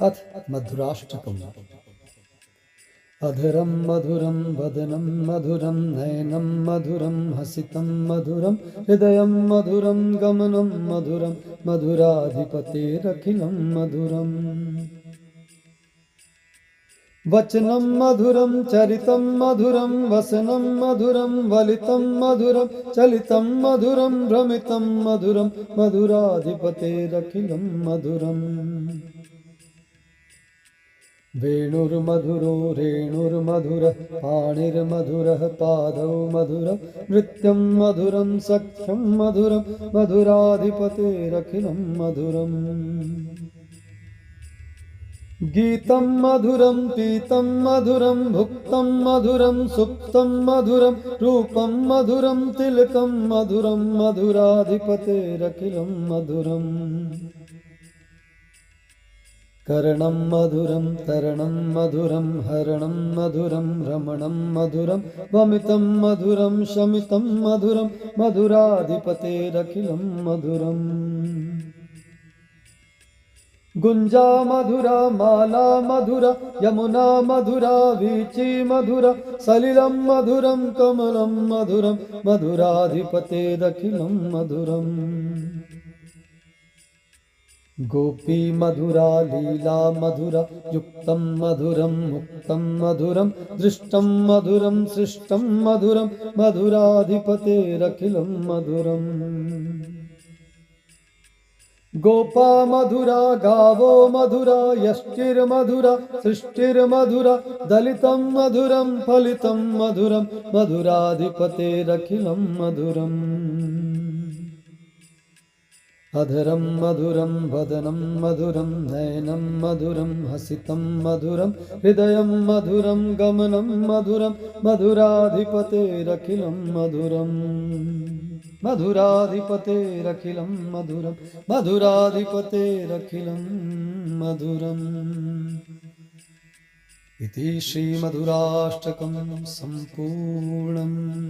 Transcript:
अथ मधुराष्टकम्। अधरं मधुरं वदनं मधुरं नयनं मधुरं हसितं मधुरं हृदयं मधुरं गमनं मधुरं मधुराधिपतेरखिलं मधुरम्। वचनं मधुरं चरितं मधुरं वसनं मधुरं वलितं मधुरं चलितं मधुरं भ्रमितं मधुरं मधुराधिपतेरखिलं मधुरम्। वेणुर्मधुरो रेणुर्मधुरः पाणिर्मधुरः पादौ मधुरं नृत्यं मधुरं सख्यं मधुरं मधुराधिपतेरखिलं मधुरम्। गीतं मधुरं पीतं मधुरं भुक्तं मधुरं सुप्तं मधुरं रूपं मधुरं तिलकं मधुरं मधुराधिपतेरखिलं मधुरम्। कर्णं मधुरं तरणं मधुरं हरणं मधुरं रमणं मधुरं वमितं मधुरं शमितं मधुरं मधुराधिपतेरखिलं मधुरम्। गुंजा मधुरा माला मधुरा यमुना मधुरा वीची मधुरा सलिलं मधुरं कमलं मधुरं मधुराधिपतेरखिलं मधुरम्। गोपी मधुरा लीला मधुरा युक्तं मधुरं मुक्तं मधुरं दृष्टं मधुरं सृष्टं मधुरं मधुराधिपतेरखिलं मधुरम्। गोपा मधुरा गावो मधुरा यष्टिर्मधुरा सृष्टिर्मधुरा दलितं मधुरं फलितं मधुरं मधुराधिपतेरखिलं मधुरम्। अधरं मधुरं वदनं मधुरं नयनं मधुरं हसितं मधुरं हृदयं मधुरं गमनं मधुरं मधुराधिपतेरखिलं मधुरम्। मधुराधिपतेरखिलं मधुरं मधुराधिपतेरखिलं मधुरम्। इति श्रीमधुराष्टकं सम्पूर्णम्।